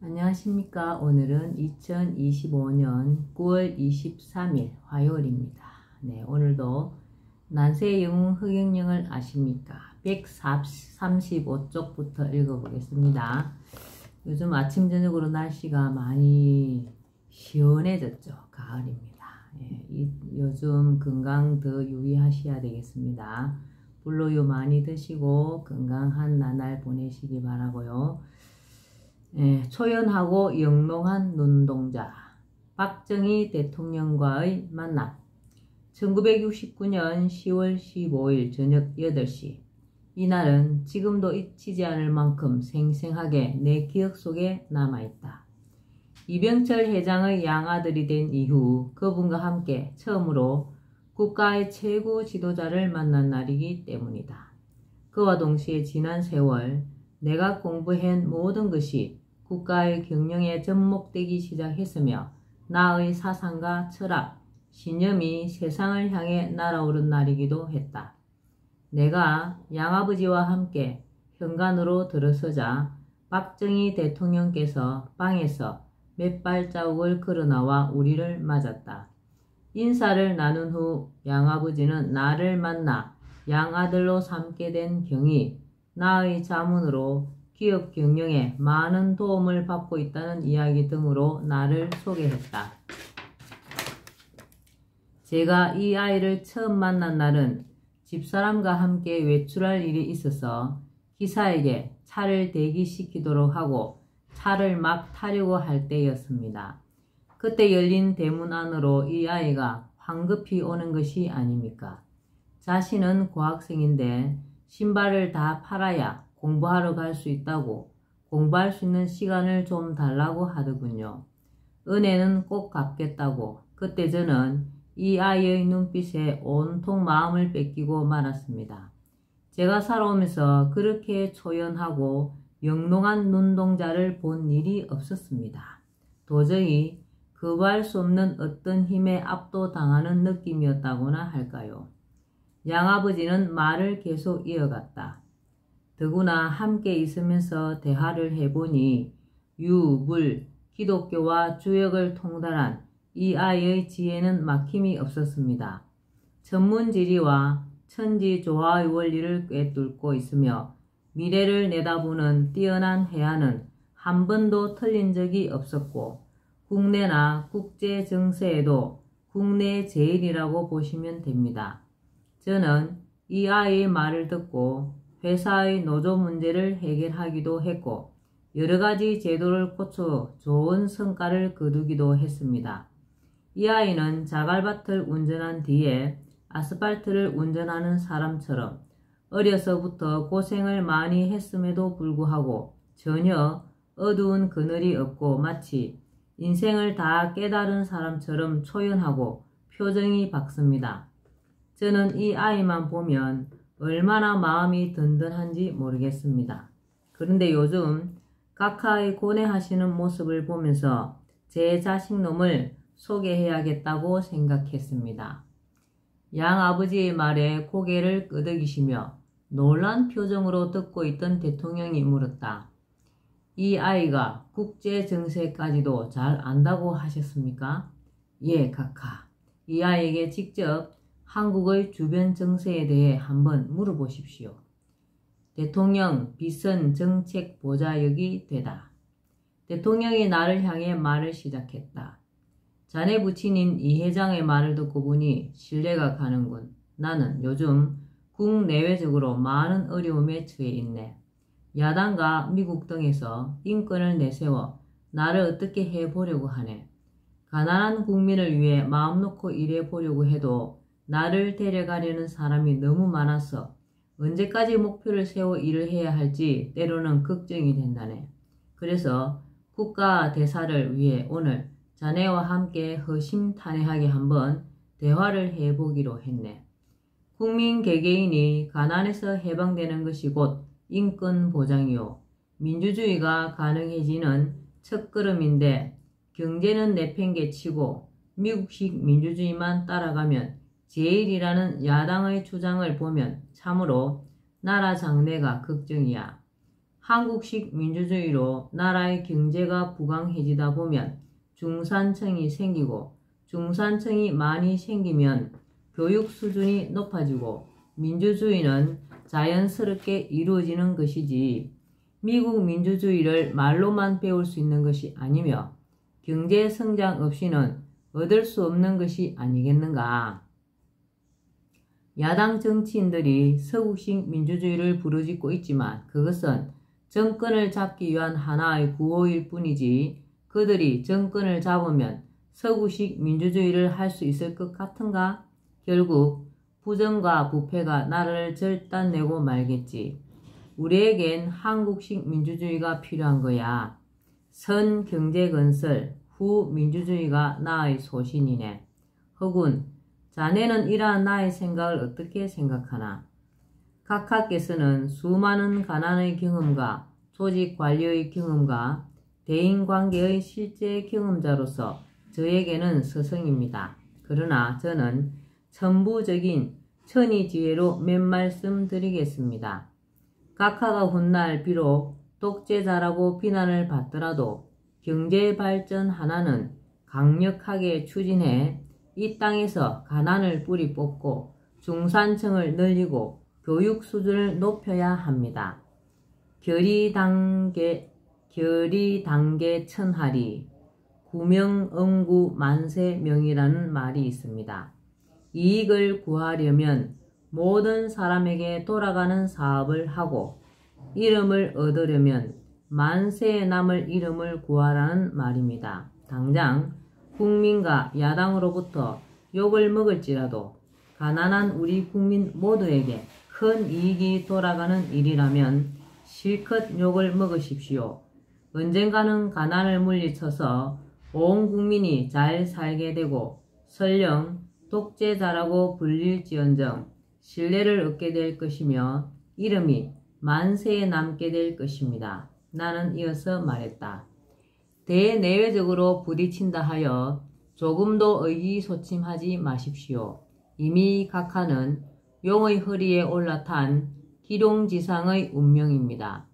안녕하십니까. 오늘은 2025년 9월 23일 화요일입니다. 네, 오늘도 난세 영웅 흑영령을 아십니까? 135쪽부터 읽어보겠습니다. 요즘 아침 저녁으로 날씨가 많이 시원해졌죠. 가을입니다. 요즘 건강 더 유의하셔야 되겠습니다. 불로유 많이 드시고 건강한 나날 보내시기 바라고요. 초연하고 영롱한 눈동자, 박정희 대통령과의 만남. 1969년 10월 15일 저녁 8시. 이날은 지금도 잊히지 않을 만큼 생생하게 내 기억 속에 남아있다. 이병철 회장의 양아들이 된 이후 그분과 함께 처음으로 국가의 최고 지도자를 만난 날이기 때문이다. 그와 동시에 지난 세월 내가 공부한 모든 것이 국가의 경영에 접목되기 시작했으며 나의 사상과 철학, 신념이 세상을 향해 날아오른 날이기도 했다. 내가 양아버지와 함께 현관으로 들어서자 박정희 대통령께서 방에서 몇 발자국을 걸어나와 우리를 맞았다. 인사를 나눈 후 양아버지는 나를 만나 양아들로 삼게 된 경이 나의 자문으로 기업 경영에 많은 도움을 받고 있다는 이야기 등으로 나를 소개했다. 제가 이 아이를 처음 만난 날은 집사람과 함께 외출할 일이 있어서 기사에게 차를 대기시키도록 하고 차를 막 타려고 할 때였습니다. 그때 열린 대문 안으로 이 아이가 황급히 오는 것이 아닙니까? 자신은 고학생인데 신발을 다 팔아야 공부하러 갈 수 있다고 공부할 수 있는 시간을 좀 달라고 하더군요. 은혜는 꼭 갚겠다고 그때 저는 이 아이의 눈빛에 온통 마음을 뺏기고 말았습니다. 제가 살아오면서 그렇게 초연하고 영롱한 눈동자를 본 일이 없었습니다. 도저히 거부할 수 없는 어떤 힘에 압도당하는 느낌이었다고나 할까요? 양아버지는 말을 계속 이어갔다. 더구나 함께 있으면서 대화를 해보니 유, 물, 기독교와 주역을 통달한 이 아이의 지혜는 막힘이 없었습니다. 천문지리와 천지조화의 원리를 꿰뚫고 있으며 미래를 내다보는 뛰어난 해안은 한 번도 틀린 적이 없었고 국내나 국제 정세에도 국내 제일이라고 보시면 됩니다. 저는 이 아이의 말을 듣고 회사의 노조 문제를 해결하기도 했고 여러가지 제도를 고쳐 좋은 성과를 거두기도 했습니다. 이 아이는 자갈밭을 운전한 뒤에 아스팔트를 운전하는 사람처럼 어려서부터 고생을 많이 했음에도 불구하고 전혀 어두운 그늘이 없고 마치 인생을 다 깨달은 사람처럼 초연하고 표정이 밝습니다. 저는 이 아이만 보면 얼마나 마음이 든든한지 모르겠습니다. 그런데 요즘 각하의 고뇌하시는 모습을 보면서 제 자식놈을 소개해야겠다고 생각했습니다. 양아버지의 말에 고개를 끄덕이시며 놀란 표정으로 듣고 있던 대통령이 물었다. 이 아이가 국제 정세까지도 잘 안다고 하셨습니까? 예, 각하. 이 아이에게 직접 한국의 주변 정세에 대해 한번 물어보십시오. 대통령 비선 정책 보좌역이 되다. 대통령이 나를 향해 말을 시작했다. 자네 부친인 이 회장의 말을 듣고 보니 신뢰가 가는군. 나는 요즘 국내외적으로 많은 어려움에 처해 있네. 야당과 미국 등에서 인권을 내세워 나를 어떻게 해보려고 하네. 가난한 국민을 위해 마음 놓고 일해보려고 해도 나를 데려가려는 사람이 너무 많아서 언제까지 목표를 세워 일을 해야 할지 때로는 걱정이 된다네. 그래서 국가 대사를 위해 오늘 자네와 함께 허심탄회하게 한번 대화를 해보기로 했네. 국민 개개인이 가난에서 해방되는 것이 곧 인권 보장이요. 민주주의가 가능해지는 첫걸음인데 경제는 내팽개치고 미국식 민주주의만 따라가면 제일이라는 야당의 주장을 보면 참으로 나라 장래가 걱정이야. 한국식 민주주의로 나라의 경제가 부강해지다 보면 중산층이 생기고 중산층이 많이 생기면 교육 수준이 높아지고 민주주의는 자연스럽게 이루어지는 것이지 미국 민주주의를 말로만 배울 수 있는 것이 아니며 경제 성장 없이는 얻을 수 없는 것이 아니겠는가. 야당 정치인들이 서구식 민주주의를 부르짖고 있지만 그것은 정권을 잡기 위한 하나의 구호일 뿐이지 그들이 정권을 잡으면 서구식 민주주의를 할 수 있을 것 같은가? 결국 부정과 부패가 나라를 절단내고 말겠지. 우리에겐 한국식 민주주의가 필요한 거야. 선 경제건설 후 민주주의가 나의 소신이네. 허군, 자네는 이러한 나의 생각을 어떻게 생각하나? 각하께서는 수많은 가난의 경험과 조직 관리의 경험과 대인관계의 실제 경험자로서 저에게는 스승입니다. 그러나 저는 천부적인 천의지혜로 몇 말씀 드리겠습니다. 각하가 훗날 비록 독재자라고 비난을 받더라도 경제발전 하나는 강력하게 추진해 이 땅에서 가난을 뿌리 뽑고 중산층을 늘리고 교육 수준을 높여야 합니다. 결의단계 천하리 구명응구 만세명이라는 말이 있습니다. 이익을 구하려면 모든 사람에게 돌아가는 사업을 하고 이름을 얻으려면 만세에 남을 이름을 구하라는 말입니다. 당장 국민과 야당으로부터 욕을 먹을지라도 가난한 우리 국민 모두에게 큰 이익이 돌아가는 일이라면 실컷 욕을 먹으십시오. 언젠가는 가난을 물리쳐서 온 국민이 잘 살게 되고 설령 독재자라고 불릴지언정 신뢰를 얻게 될 것이며 이름이 만세에 남게 될 것입니다. 나는 이어서 말했다. 대내외적으로 부딪힌다 하여 조금도 의기소침하지 마십시오. 이미 각하는 용의 허리에 올라탄 기룡지상의 운명입니다.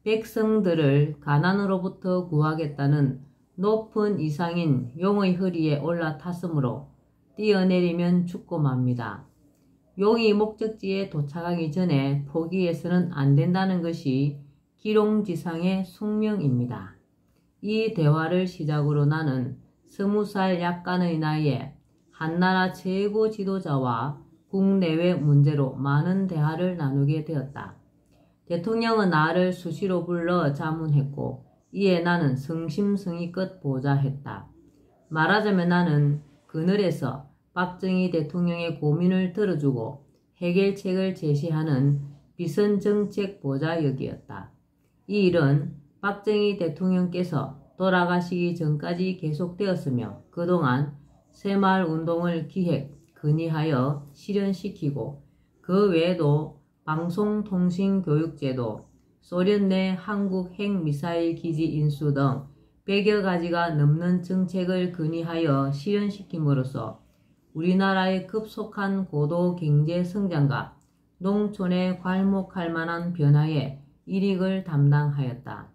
백성들을 가난으로부터 구하겠다는 높은 이상인 용의 허리에 올라탔으므로 뛰어내리면 죽고 맙니다. 용이 목적지에 도착하기 전에 포기해서는 안 된다는 것이 기룡지상의 숙명입니다. 이 대화를 시작으로 나는 20살 약간의 나이에 한나라 최고 지도자와 국내외 문제로 많은 대화를 나누게 되었다. 대통령은 나를 수시로 불러 자문했고 이에 나는 성심성의껏 보좌했다. 말하자면 나는 그늘에서 박정희 대통령의 고민을 들어주고 해결책을 제시하는 비선정책 보좌역이었다. 이 일은 박정희 대통령께서 돌아가시기 전까지 계속되었으며 그동안 새마을운동을 기획, 건의하여 실현시키고 그 외에도 방송통신교육제도, 소련 내 한국 핵미사일 기지 인수 등 100여 가지가 넘는 정책을 건의하여 실현시킴으로써 우리나라의 급속한 고도 경제 성장과 농촌에 괄목할 만한 변화에 일익을 담당하였다.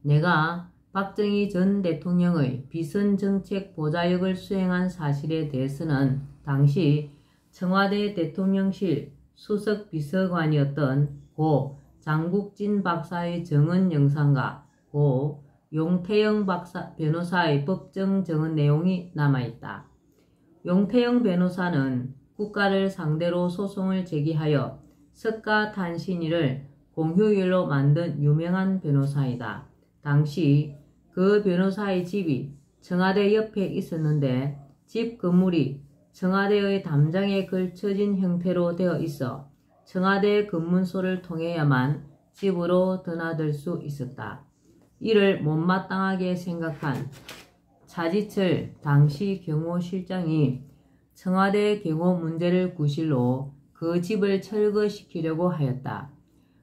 내가 박정희 전 대통령의 비선정책 보좌역을 수행한 사실에 대해서는 당시 청와대 대통령실 수석비서관이었던 고 장국진 박사의 증언 영상과 고 용태영 변호사의 법정 증언 내용이 남아있다. 용태영 변호사는 국가를 상대로 소송을 제기하여 석가탄신일을 공휴일로 만든 유명한 변호사이다. 당시 그 변호사의 집이 청와대 옆에 있었는데 집 건물이 청와대의 담장에 걸쳐진 형태로 되어 있어 청와대 검문소를 통해야만 집으로 드나들 수 있었다. 이를 못마땅하게 생각한 차지철 당시 경호실장이 청와대 경호 문제를 구실로 그 집을 철거시키려고 하였다.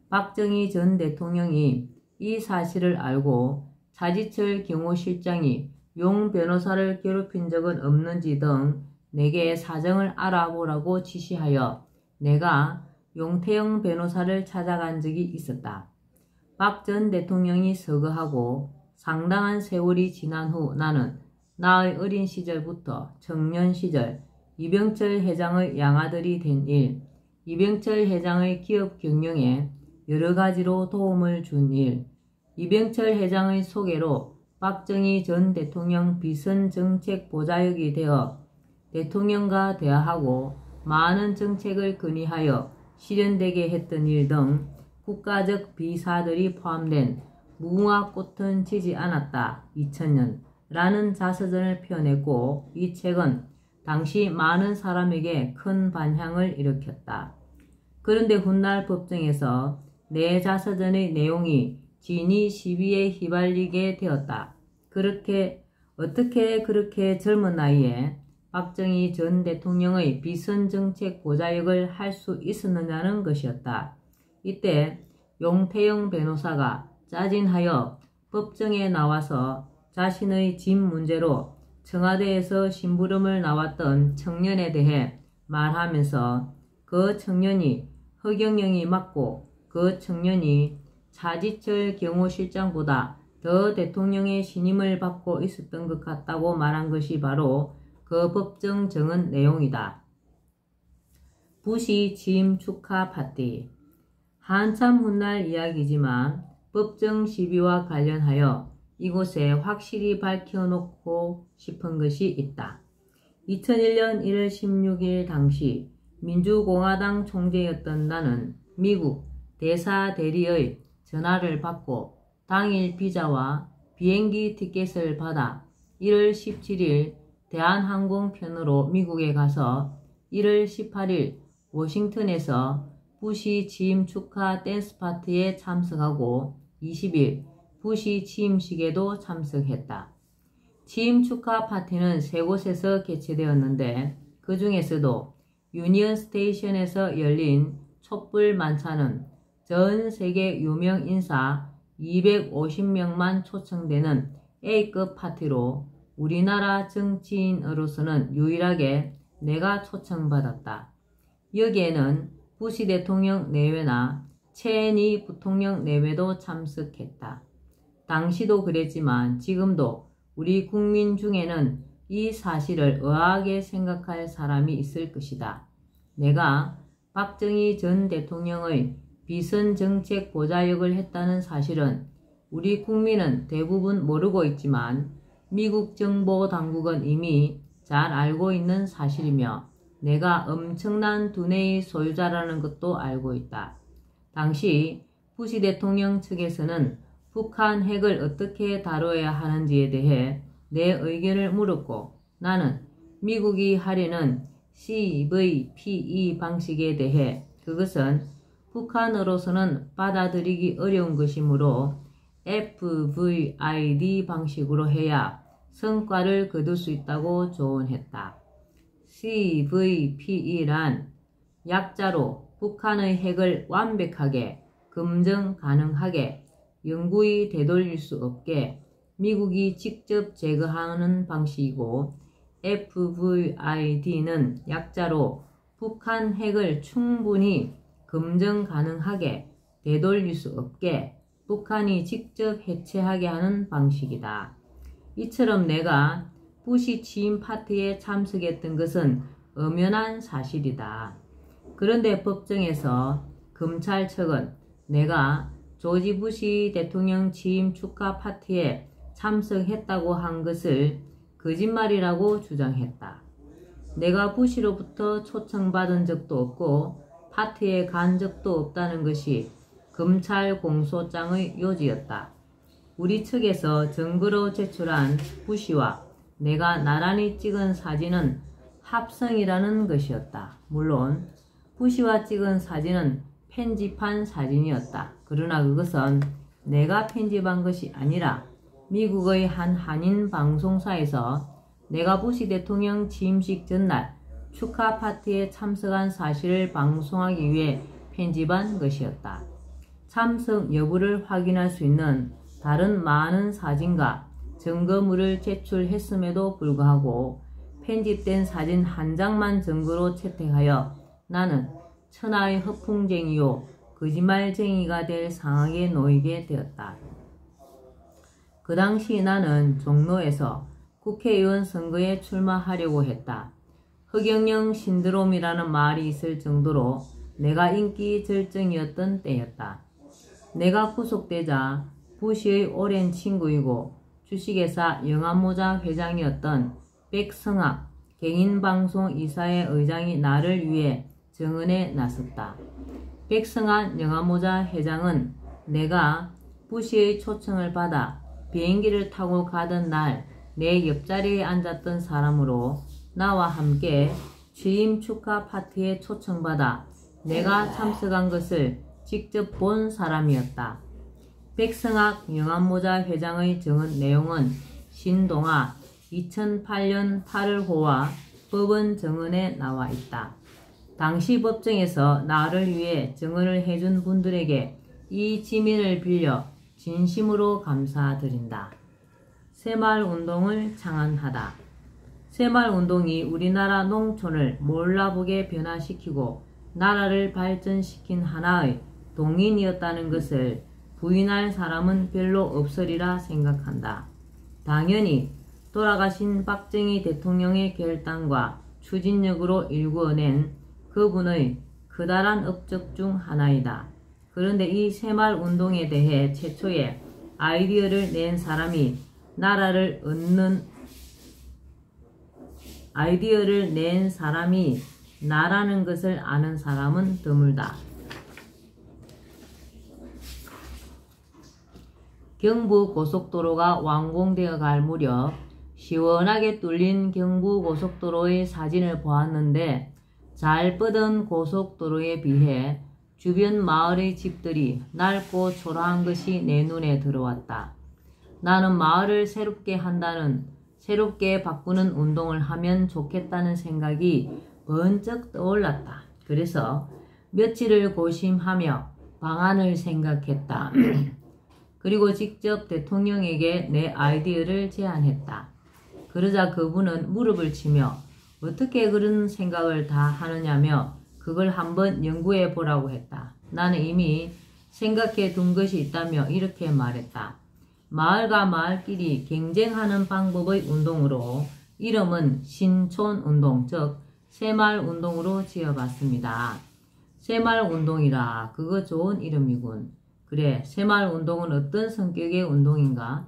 박정희 전 대통령이 이 사실을 알고 차지철 경호실장이 용 변호사를 괴롭힌 적은 없는지 등 내게 사정을 알아보라고 지시하여 내가 용태영 변호사를 찾아간 적이 있었다. 박 전 대통령이 서거하고 상당한 세월이 지난 후 나는 나의 어린 시절부터 청년 시절 이병철 회장의 양아들이 된 일, 이병철 회장의 기업 경영에 여러 가지로 도움을 준 일, 이병철 회장의 소개로 박정희 전 대통령 비선정책보좌역이 되어 대통령과 대화하고 많은 정책을 건의하여 실현되게 했던 일 등 국가적 비사들이 포함된 무궁화 꽃은 지지 않았다 2000년 라는 자서전을 펴냈고 이 책은 당시 많은 사람에게 큰 반향을 일으켰다. 그런데 훗날 법정에서 내 자서전의 내용이 진위 시비에 휘말리게 되었다. 어떻게 그렇게 젊은 나이에 박정희 전 대통령의 비선정책 보좌역을 할 수 있었느냐는 것이었다. 이때 용태영 변호사가 짜진하여 법정에 나와서 자신의 집 문제로 청와대에서 심부름을 나왔던 청년에 대해 말하면서 그 청년이 허경영이 맞고 그 청년이 차지철 경호실장보다 더 대통령의 신임을 받고 있었던 것 같다고 말한 것이 바로 그 법정 정언 내용이다. 부시 취임 축하 파티. 한참 훗날 이야기지만 법정 시비와 관련하여 이곳에 확실히 밝혀놓고 싶은 것이 있다. 2001년 1월 16일 당시 민주공화당 총재였던 나는 미국 대사 대리의 전화를 받고 당일 비자와 비행기 티켓을 받아 1월 17일 대한항공편으로 미국에 가서 1월 18일 워싱턴에서 부시 취임 축하 댄스 파티에 참석하고 20일 부시 취임식에도 참석했다. 취임 축하 파티는 3곳에서 개최되었는데 그 중에서도 유니언 스테이션에서 열린 촛불 만찬은 전 세계 유명 인사 250명만 초청되는 A급 파티로 우리나라 정치인으로서는 유일하게 내가 초청받았다. 여기에는 부시 대통령 내외나 체니 부통령 내외도 참석했다. 당시도 그랬지만 지금도 우리 국민 중에는 이 사실을 의아하게 생각할 사람이 있을 것이다. 내가 박정희 전 대통령의 비선정책 보좌역을 했다는 사실은 우리 국민은 대부분 모르고 있지만 미국 정보 당국은 이미 잘 알고 있는 사실이며 내가 엄청난 두뇌의 소유자라는 것도 알고 있다. 당시 부시 대통령 측에서는 북한 핵을 어떻게 다뤄야 하는지에 대해 내 의견을 물었고 나는 미국이 하려는 CVPE 방식에 대해 그것은 북한으로서는 받아들이기 어려운 것이므로 FVID 방식으로 해야 성과를 거둘 수 있다고 조언했다. CVPE란 약자로 북한의 핵을 완벽하게 검증 가능하게 영구히 되돌릴 수 없게 미국이 직접 제거하는 방식이고 FVID는 약자로 북한 핵을 충분히 검증 가능하게 되돌릴 수 없게 북한이 직접 해체하게 하는 방식이다. 이처럼 내가 부시 취임 파티에 참석했던 것은 엄연한 사실이다. 그런데 법정에서 검찰 측은 내가 조지 부시 대통령 취임 축하 파티에 참석했다고 한 것을 거짓말이라고 주장했다. 내가 부시로부터 초청받은 적도 없고 파티에 간 적도 없다는 것이 검찰 공소장의 요지였다. 우리 측에서 증거로 제출한 부시와 내가 나란히 찍은 사진은 합성이라는 것이었다. 물론 부시와 찍은 사진은 편집한 사진이었다. 그러나 그것은 내가 편집한 것이 아니라 미국의 한 한인 방송사에서 내가 부시 대통령 취임식 전날 축하 파티에 참석한 사실을 방송하기 위해 편집한 것이었다. 참석 여부를 확인할 수 있는 다른 많은 사진과 증거물을 제출했음에도 불구하고 편집된 사진 한 장만 증거로 채택하여 나는 천하의 허풍쟁이요 거짓말쟁이가 될 상황에 놓이게 되었다. 그 당시 나는 종로에서 국회의원 선거에 출마하려고 했다. 흑영영 신드롬이라는 말이 있을 정도로 내가 인기 절정이었던 때였다. 내가 구속되자 부시의 오랜 친구이고 주식회사 영암모자 회장이었던 백성학 개인방송 이사회 의장이 나를 위해 증언에 나섰다. 백성학 영암모자 회장은 내가 부시의 초청을 받아 비행기를 타고 가던 날 내 옆자리에 앉았던 사람으로 나와 함께 취임 축하 파티에 초청받아 내가 참석한 것을 직접 본 사람이었다. 백성학 영암모자 회장의 증언 내용은 신동아 2008년 8월호와 법원 증언에 나와 있다. 당시 법정에서 나를 위해 증언을 해준 분들에게 이 지민을 빌려 진심으로 감사드린다. 새마을운동을 창안하다. 새마을운동이 우리나라 농촌을 몰라보게 변화시키고 나라를 발전시킨 하나의 동인이었다는 것을 부인할 사람은 별로 없으리라 생각한다. 당연히 돌아가신 박정희 대통령의 결단과 추진력으로 일구어낸 그분의 커다란 업적 중 하나이다. 그런데 이 새마을운동에 대해 최초의 아이디어를 낸 사람이 나라는 것을 아는 사람은 드물다. 경부고속도로가 완공되어 갈 무렵 시원하게 뚫린 경부고속도로의 사진을 보았는데 잘 뻗은 고속도로에 비해 주변 마을의 집들이 낡고 초라한 것이 내 눈에 들어왔다. 나는 마을을 새롭게 바꾸는 운동을 하면 좋겠다는 생각이 번쩍 떠올랐다. 그래서 며칠을 고심하며 방안을 생각했다. 그리고 직접 대통령에게 내 아이디어를 제안했다. 그러자 그분은 무릎을 치며 어떻게 그런 생각을 다 하느냐며 그걸 한번 연구해 보라고 했다. 나는 이미 생각해 둔 것이 있다며 이렇게 말했다. 마을과 마을끼리 경쟁하는 방법의 운동으로 이름은 신촌운동, 즉 새마을운동으로 지어봤습니다. 새마을운동이라 그거 좋은 이름이군. 그래, 새마을운동은 어떤 성격의 운동인가?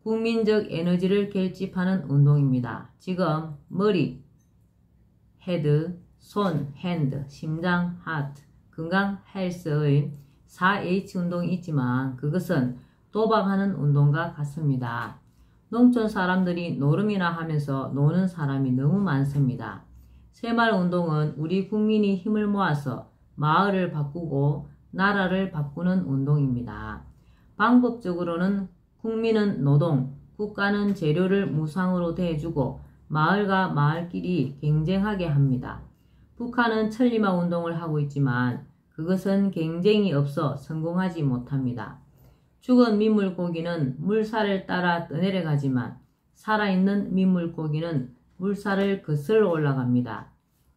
국민적 에너지를 결집하는 운동입니다. 지금 머리, 헤드, 손, 핸드, 심장, 하트, 건강, 헬스의 4H 운동이 있지만 그것은 도박하는 운동과 같습니다. 농촌 사람들이 노름이나 하면서 노는 사람이 너무 많습니다. 새마을운동은 우리 국민이 힘을 모아서 마을을 바꾸고 나라를 바꾸는 운동입니다. 방법적으로는 국민은 노동, 국가는 재료를 무상으로 대주고 마을과 마을끼리 경쟁하게 합니다. 북한은 천리마 운동을 하고 있지만 그것은 경쟁이 없어 성공하지 못합니다. 죽은 민물고기는 물살을 따라 떠내려가지만 살아있는 민물고기는 물살을 거슬러 올라갑니다.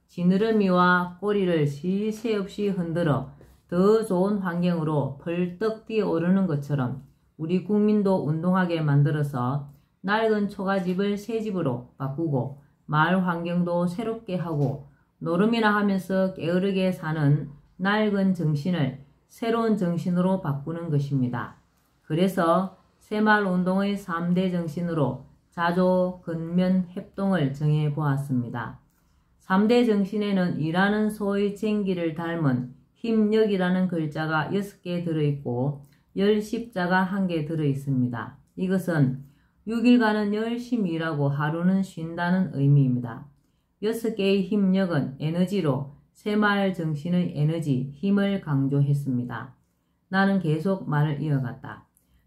지느러미와 꼬리를 쉴 새 없이 흔들어 더 좋은 환경으로 벌떡 뛰어오르는 것처럼 우리 국민도 운동하게 만들어서 낡은 초가집을 새집으로 바꾸고 마을 환경도 새롭게 하고 노름이나 하면서 게으르게 사는 낡은 정신을 새로운 정신으로 바꾸는 것입니다. 그래서 새마을운동의 3대 정신으로 자조, 근면, 협동을 정해보았습니다. 3대 정신에는 일하는 소의 쟁기를 닮은 힘력이라는 글자가 6개 들어있고 열십자가 1개 들어있습니다. 이것은 6일간은 열심히 일하고 하루는 쉰다는 의미입니다. 6개의 힘력은 에너지로 새마을 정신의 에너지, 힘을 강조했습니다. 나는 계속 말을 이어갔다.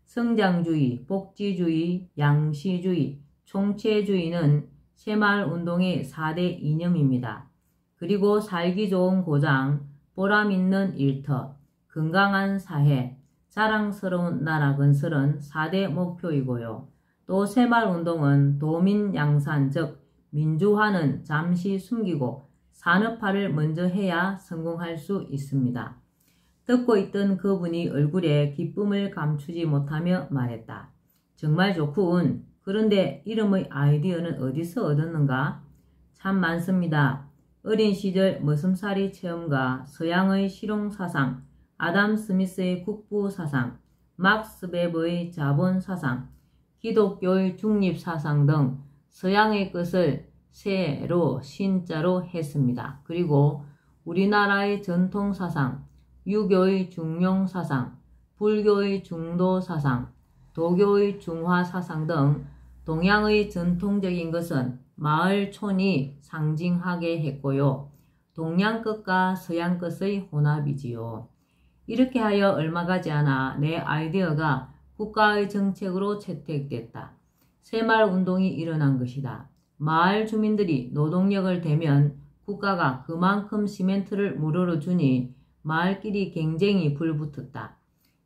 성장주의, 복지주의, 양시주의, 총체주의는 새마을운동의 4대 이념입니다. 그리고 살기 좋은 고장, 보람 있는 일터, 건강한 사회, 자랑스러운 나라 건설은 4대 목표이고요. 또 새마을운동은 도민양산, 즉 민주화는 잠시 숨기고 산업화를 먼저 해야 성공할 수 있습니다. 듣고 있던 그분이 얼굴에 기쁨을 감추지 못하며 말했다. 정말 좋군. 그런데 이름의 아이디어는 어디서 얻었는가? 참 많습니다. 어린 시절 머슴살이 체험과 서양의 실용사상, 아담 스미스의 국부사상, 막스 베버의 자본사상, 기독교의 중립사상 등 서양의 것을 세로 신자로 했습니다. 그리고 우리나라의 전통사상, 유교의 중용사상, 불교의 중도사상, 도교의 중화사상 등 동양의 전통적인 것은 마을 촌이 상징하게 했고요. 동양 것과 서양 것의 혼합이지요. 이렇게 하여 얼마 가지 않아 내 아이디어가 국가의 정책으로 채택됐다. 새마을운동이 일어난 것이다. 마을 주민들이 노동력을 대면 국가가 그만큼 시멘트를 무료로 주니 마을끼리 경쟁이 불붙었다.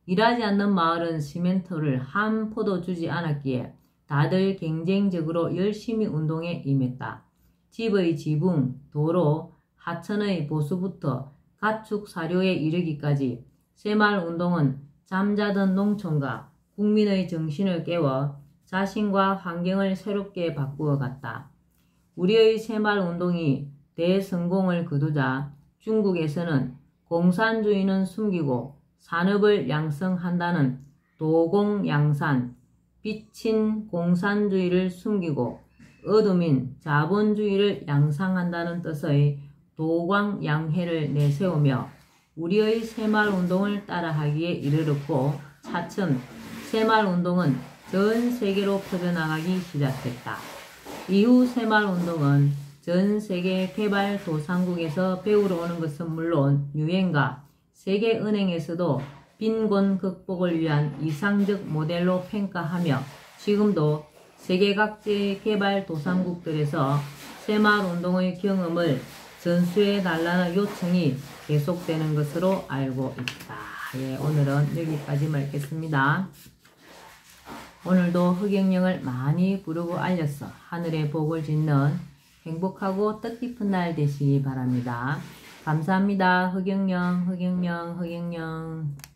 일하지 않는 마을은 시멘트를 한 포도 주지 않았기에 다들 경쟁적으로 열심히 운동에 임했다. 집의 지붕, 도로, 하천의 보수부터 가축 사료에 이르기까지 새마을운동은 잠자던 농촌과 국민의 정신을 깨워 자신과 환경을 새롭게 바꾸어 갔다. 우리의 새마을운동이 대성공을 거두자 중국에서는 공산주의는 숨기고 산업을 양성한다는 도공양산, 빛인 공산주의를 숨기고 어둠인 자본주의를 양상한다는 뜻의 도광양해를 내세우며 우리의 새마을운동을 따라하기에 이르렀고 차츰 새마을운동은 전 세계로 퍼져나가기 시작했다. 이후 새마을운동은 전 세계 개발도상국에서 배우러 오는 것은 물론 유엔과 세계은행에서도 빈곤 극복을 위한 이상적 모델로 평가하며 지금도 세계 각지의 개발도상국들에서 새마을운동의 경험을 전수해달라는 요청이 계속되는 것으로 알고 있다. 오늘은 여기까지만 읽겠습니다. 오늘도 흑영령을 많이 부르고 알려서 하늘의 복을 짓는 행복하고 뜻깊은 날 되시기 바랍니다. 감사합니다. 흑영령, 흑영령, 흑영령.